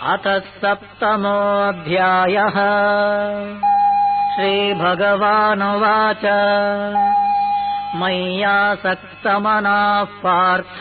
अथ सप्तमोऽध्यायः। श्रीभगवानुवाच मय्यासक्तमनः पार्थ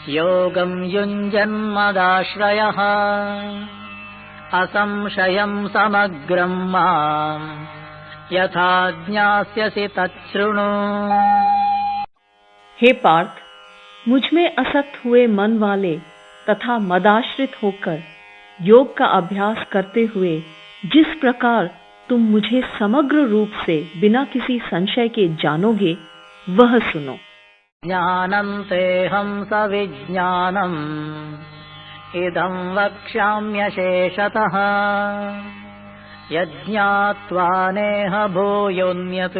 योगं युञ्जन्मदाश्रयः असंशयं समग्रं माम् यथा ज्ञास्यसि तच्छृणु। हे पार्थ, मुझ में असक्त हुए मन वाले तथा मदाश्रित होकर योग का अभ्यास करते हुए जिस प्रकार तुम मुझे समग्र रूप से बिना किसी संशय के जानोगे वह सुनो। ज्ञानं तेऽहं सविज्ञानम् इदं वक्ष्याम्यशेषतः यज्ञात्वा नेह भूयोऽन्यत्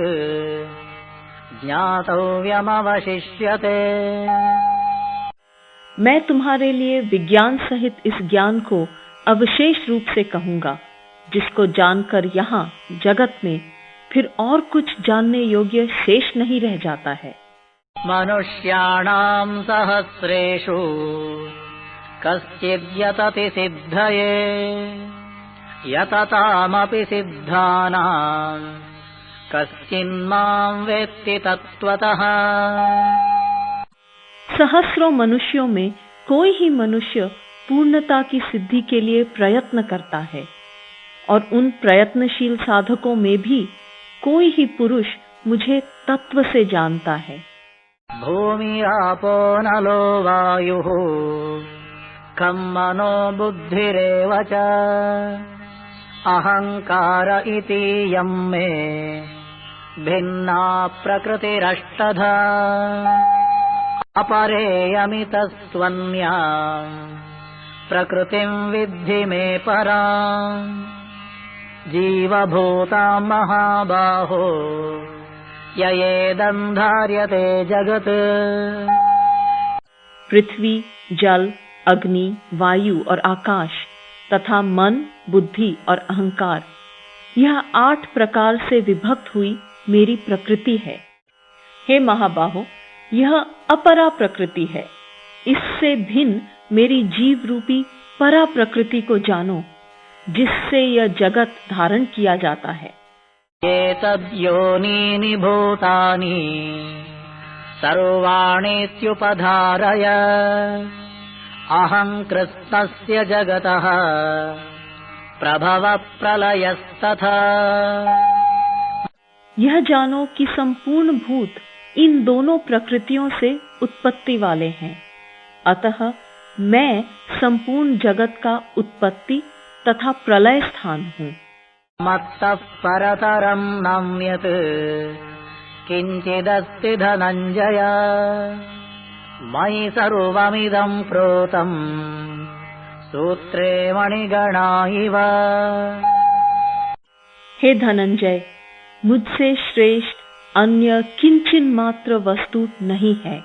ज्ञातव्यमवशिष्यते। मैं तुम्हारे लिए विज्ञान सहित इस ज्ञान को अविशेष रूप से कहूंगा, जिसको जानकर यहाँ जगत में फिर और कुछ जानने योग्य शेष नहीं रह जाता है। मनुष्याणां सहस्रेषु कश्चिद्यतति सिद्धये यततामपि सिद्धानां कश्चिन्मां वेत्ति तत्त्वतः। सहस्रों मनुष्यों में कोई ही मनुष्य पूर्णता की सिद्धि के लिए प्रयत्न करता है, और उन प्रयत्नशील साधकों में भी कोई ही पुरुष मुझे तत्व से जानता है। भूमिरापो नलो वायुः खं मनो बुद्धिरेव च अहंकार इतीयं मे भिन्ना प्रकृतिरष्टधा अपरेयमितस्त्वन्या प्रकृतिं विद्धि मे पराम् जीवभूतां महाबाहो ययेदं धार्यते जगत्। पृथ्वी, जल, अग्नि, वायु और आकाश तथा मन, बुद्धि और अहंकार, यह 8 प्रकार से विभक्त हुई मेरी प्रकृति है। हे महाबाहो, यह अपरा प्रकृति है। इससे भिन्न मेरी जीव रूपी परा प्रकृति को जानो, जिससे यह जगत धारण किया जाता है। एतद्योनीनि भूतानि सर्वाणीत्युपधारय अहं कृत्स्नस्य जगतः प्रभव प्रलयस्तथा। यह जानो कि संपूर्ण भूत इन दोनों प्रकृतियों से उत्पत्ति वाले हैं, अतः मैं संपूर्ण जगत का उत्पत्ति तथा प्रलय स्थान हूँ। मत्तः परतरं नान्यत् किञ्चिदस्ति धनञ्जय मयि सर्वमिदं प्रोतं सूत्रे मणिगणा इव। हे धनंजय, मुझसे श्रेष्ठ अन्य किंचन मात्र वस्तु नहीं है।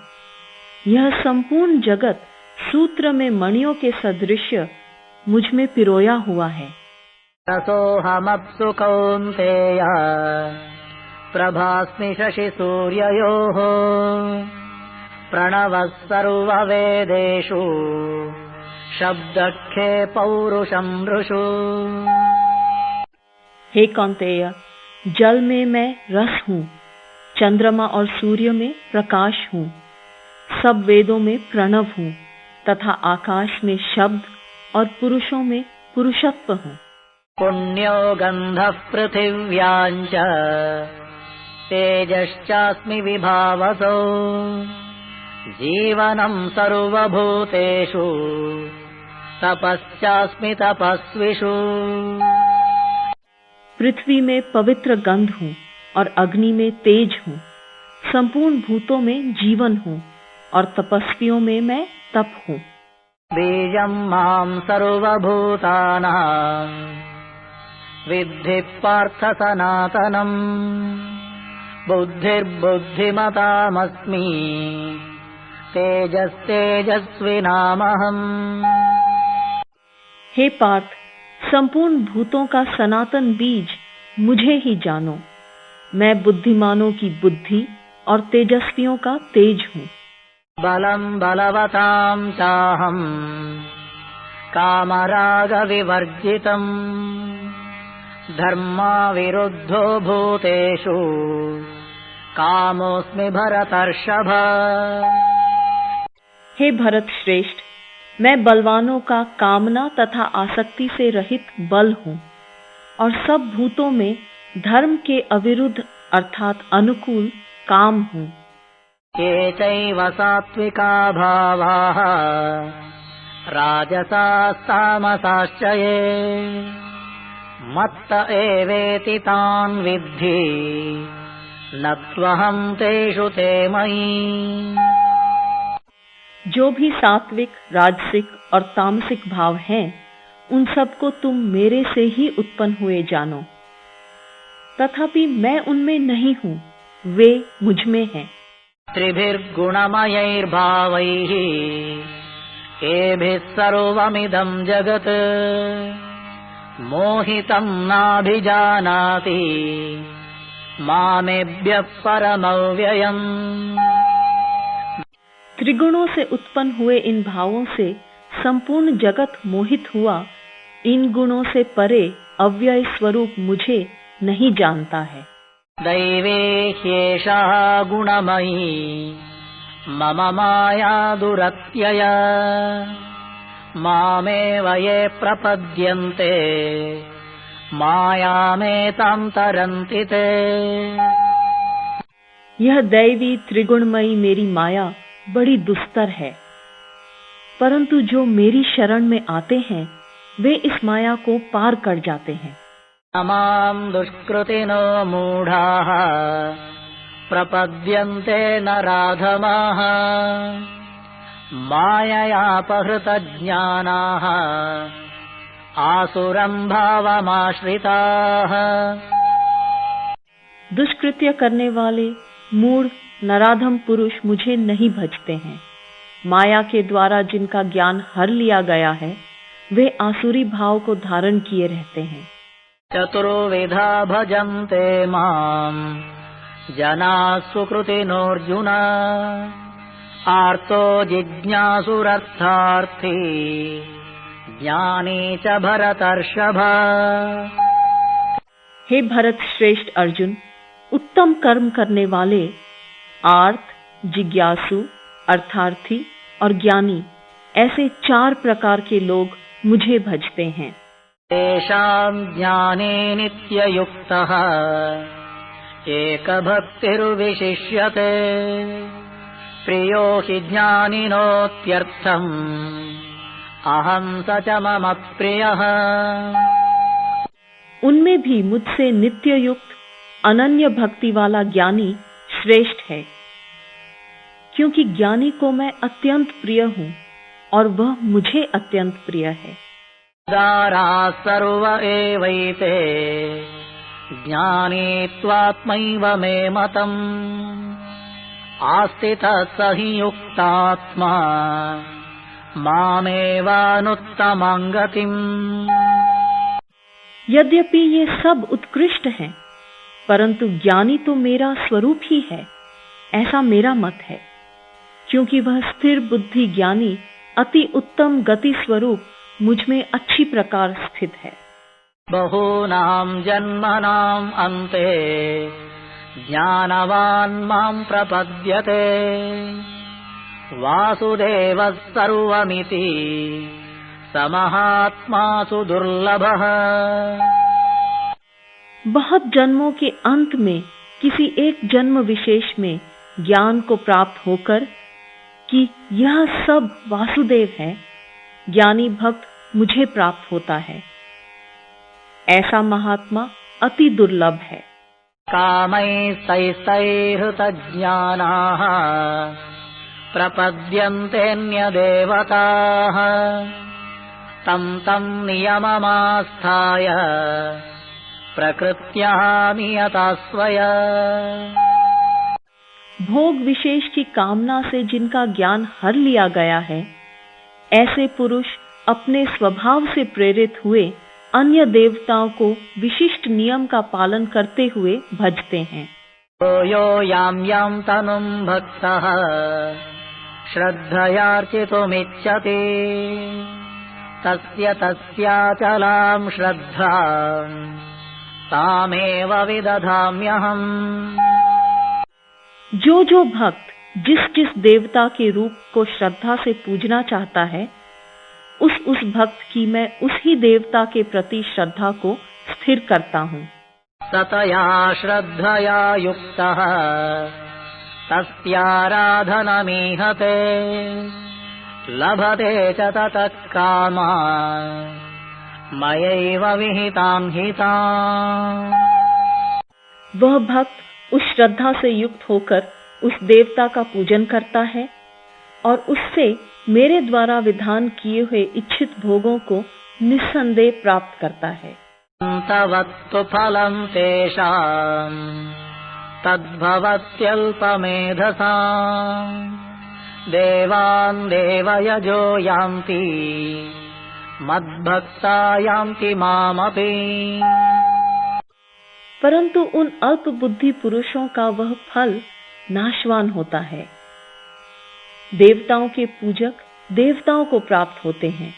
यह संपूर्ण जगत सूत्र में मणियों के सदृश मुझ में पिरोया हुआ है। रसोऽहमप्सु कौन्तेय प्रभास्मि शशि सूर्ययोः प्रणवः सर्ववेदेषु शब्दखे पौरुषं ऋषु। हे कौन्तेय, जल में मैं रस हूँ, चंद्रमा और सूर्य में प्रकाश हूँ, सब वेदों में प्रणव हूँ तथा आकाश में शब्द और पुरुषों में पुरुषत्व हूँ। पुण्यो गन्धः पृथिव्यां च तेजश्चास्मि विभावसो जीवनं सर्वभूतेषु तपश्चास्मि तपस्विषु। पृथ्वी में पवित्र गंध हूँ और अग्नि में तेज हूँ, संपूर्ण भूतों में जीवन हूँ और तपस्वियों में मैं तप हूँ। बीजं मां सर्वभूतानां विद्धि पार्थ सनातनम् बुद्धिर्बुद्धिमतामस्मि तेजस्तेजस्विनामहम्। हे पार्थ, संपूर्ण भूतों का सनातन बीज मुझे ही जानो। मैं बुद्धिमानों की बुद्धि और तेजस्वियों का तेज हूँ। बलं बलवतां चाहम् कामरागविवर्जितम् धर्माविरुद्धो भूतेषु कामोऽस्मि भरतर्षभ। हे भरत श्रेष्ठ, मैं बलवानों का कामना तथा आसक्ति से रहित बल हूँ और सब भूतों में धर्म के अविरुद्ध अर्थात अनुकूल काम हूँ। ये चैव सात्विका भावाः राजसास्तामसाश्च ये मत्त एवेति तान् विद्धि न त्वहं तेषु ते मयि। जो भी सात्विक, राजसिक और तामसिक भाव हैं, उन सबको तुम मेरे से ही उत्पन्न हुए जानो, तथापि मैं उनमें नहीं हूँ, वे मुझ में हैं। त्रिभिर्गुणमयैर्भावैः एभिः सर्वमिदं जगत् मोहितं नाभिजानाति मामेभ्यः परमव्ययम्। त्रिगुणों से उत्पन्न हुए इन भावों से संपूर्ण जगत मोहित हुआ इन गुणों से परे अव्यय स्वरूप मुझे नहीं जानता है। दैवे ह्येषा गुणमयी मम माया दुरत्यया मामेव ये प्रपद्यन्ते मायामेतां तरन्ति ते। यह दैवी त्रिगुणमयी मेरी माया बड़ी दुस्तर है, परंतु जो मेरी शरण में आते हैं वे इस माया को पार कर जाते हैं। मां दुष्कृतिनो मूढाः प्रपद्यन्ते नराधमाः माययापहृतज्ञानाः आसुरं भावमाश्रिताः। दुष्कृत्य करने वाले मूढ़ नराधम पुरुष मुझे नहीं भजते हैं। माया के द्वारा जिनका ज्ञान हर लिया गया है वे आसुरी भाव को धारण किए रहते हैं। चतुर्विधा भजन्ते मां जनाः सुकृतिनोऽर्जुन आर्तो जिज्ञासुरर्थार्थी ज्ञानी च भरतर्षभ। हे भरत श्रेष्ठ अर्जुन, उत्तम कर्म करने वाले आर्त, जिज्ञासु, अर्थार्थी और ज्ञानी ऐसे 4 प्रकार के लोग मुझे भजते हैं। तेषां ज्ञाने नित्ययुक्तः एकभक्तिर्विशिष्यते प्रियो हि ज्ञानिनोत्यर्थम् अहं स च मम प्रियः। उनमें भी मुझसे नित्य युक्त अनन्य भक्ति वाला ज्ञानी श्रेष्ठ है, क्योंकि ज्ञानी को मैं अत्यंत प्रिय हूँ और वह मुझे अत्यंत प्रिय है। दाराः सर्व एवैते ज्ञानी त्वात्मैव मे मतम् आस्थितः स हि युक्तात्मा मामेवानुत्तमां गतिम्। यद्यपि ये सब उत्कृष्ट हैं, परंतु ज्ञानी तो मेरा स्वरूप ही है, ऐसा मेरा मत है, क्योंकि वह स्थिर बुद्धि ज्ञानी अति उत्तम गति स्वरूप मुझ में अच्छी प्रकार स्थित है। बहूनां जन्मनां अन्ते ज्ञानवान् मां प्रपद्यते वासुदेवः सर्वमिति स महात्मासु दुर्लभः। बहुत जन्मों के अंत में किसी एक जन्म विशेष में ज्ञान को प्राप्त होकर कि यह सब वासुदेव है, ज्ञानी भक्त मुझे प्राप्त होता है, ऐसा महात्मा अति दुर्लभ है। कामैस्तैस्तैहृतज्ञानाः प्रपद्यन्तेऽन्यदेवताः तं तं नियममास्थाय प्रकृत्या नियता स्वया। भोग विशेष की कामना से जिनका ज्ञान हर लिया गया है, ऐसे पुरुष अपने स्वभाव से प्रेरित हुए अन्य देवताओं को विशिष्ट नियम का पालन करते हुए भजते हैं। यो यां यां तनुं भक्तः श्रद्धयार्चितुमिच्छति तस्य तस्याचलां श्रद्धाम् तामेव विदधाम्यहम्। जो जो भक्त जिस जिस देवता के रूप को श्रद्धा से पूजना चाहता है, उस भक्त की मैं उसी देवता के प्रति श्रद्धा को स्थिर करता हूँ। सतया श्रद्धया युक्तः तस्याराधनमीहते लभते च ततः कामान् मयैव विहितां हितान्। वह भक्त उस श्रद्धा से युक्त होकर उस देवता का पूजन करता है और उससे मेरे द्वारा विधान किए हुए इच्छित भोगों को निस्संदेह प्राप्त करता है। तवत्तु फलं तेषाम् तद्भवत्यल्पमेधसाम् देवान् देवयजो यान्ति मद्भक्ता यान्ति मामपि। परंतु उन अल्प बुद्धि पुरुषों का वह फल नाशवान होता है। देवताओं के पूजक देवताओं को प्राप्त होते हैं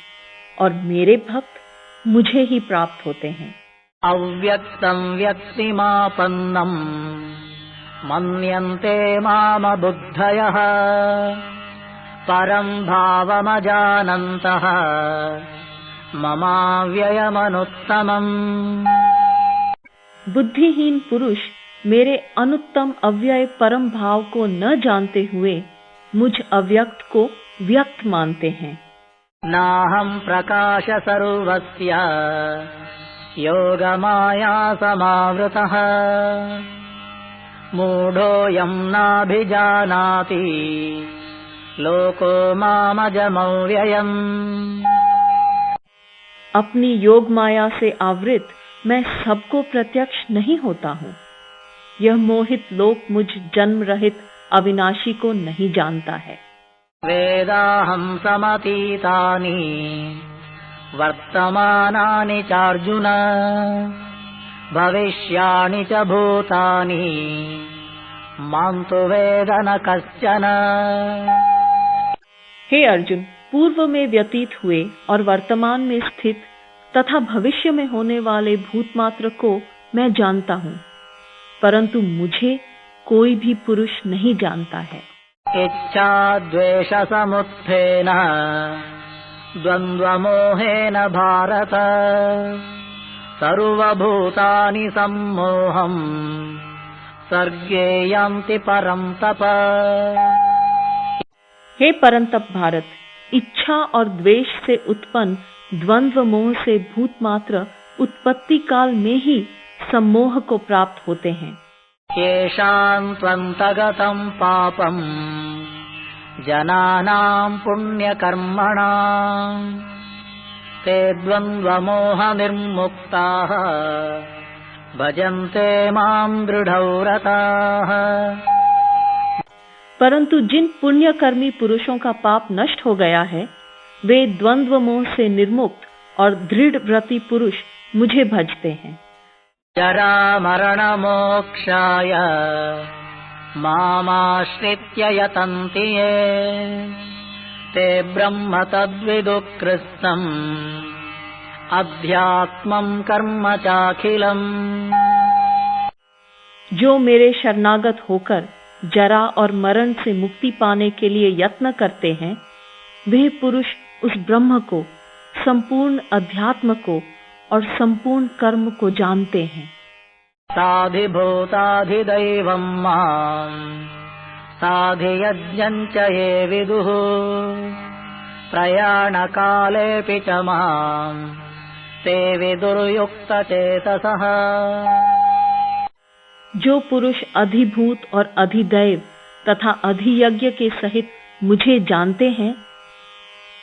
और मेरे भक्त मुझे ही प्राप्त होते हैं। अव्यक्तं व्यक्तिमापन्नम् मन्यन्ते माम बुद्धयः परं भावमजानन्तः ममाव्ययमनुत्तमम्। बुद्धिहीन पुरुष मेरे अनुत्तम अव्यय परम भाव को न जानते हुए मुझ अव्यक्त को व्यक्त मानते हैं। नाहं प्रकाश सर्वस्य योगमाया समावृतः मूढोऽयं नाभिजानाति लोको मामजमव्ययम्। अपनी योग माया से आवृत मैं सबको प्रत्यक्ष नहीं होता हूँ। यह मोहित लोक मुझ जन्म रहित अविनाशी को नहीं जानता है। वेदाहं समतीतानि वर्तमानानि चार्जुन भविष्याणि च भूतानि मां तु वेद न कश्चन। हे अर्जुन, पूर्व में व्यतीत हुए और वर्तमान में स्थित तथा भविष्य में होने वाले भूतमात्र को मैं जानता हूँ, परंतु मुझे कोई भी पुरुष नहीं जानता है। इच्छा द्वेष समुत्थेन द्वन्द्वमोहेन भारत सर्वभूतानि सम्मोहम् सर्गे यान्ति परन्तप। हे परंतप भारत, इच्छा और द्वेष से उत्पन्न द्वंद्व मोह से भूतमात्र उत्पत्ति काल में ही सम्मोह को प्राप्त होते हैं। येषां त्वन्तगतं पापं जनानां पुण्यकर्मणां ते द्वन्द्वमोह निर्मुक्ताः भजन्ते मां दृढव्रताः। परंतु जिन पुण्यकर्मी पुरुषों का पाप नष्ट हो गया है, वे द्वंद्व मोह से निर्मुक्त और दृढ़ व्रती पुरुष मुझे भजते हैं। जरा मरण मोक्षाय मामाश्रित्य यतन्ति ये ते ब्रह्म तद्विदुः अध्यात्मं कर्म चाखिलम्। जो मेरे शरणागत होकर जरा और मरण से मुक्ति पाने के लिए यत्न करते हैं, वे पुरुष उस ब्रह्म को, संपूर्ण अध्यात्म को और संपूर्ण कर्म को जानते हैं। साधिभूताधिदैवं मां साधियज्ञं च ये विदुः प्रयाणकालेऽपि च मां ते विदुर्युक्तचेतसः। जो पुरुष अधिभूत और अधिदैव तथा अधियज्ञ के सहित मुझे जानते हैं,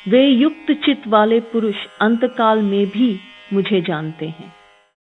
वे युक्त चित्त वाले पुरुष अंतकाल में भी मुझे जानते हैं।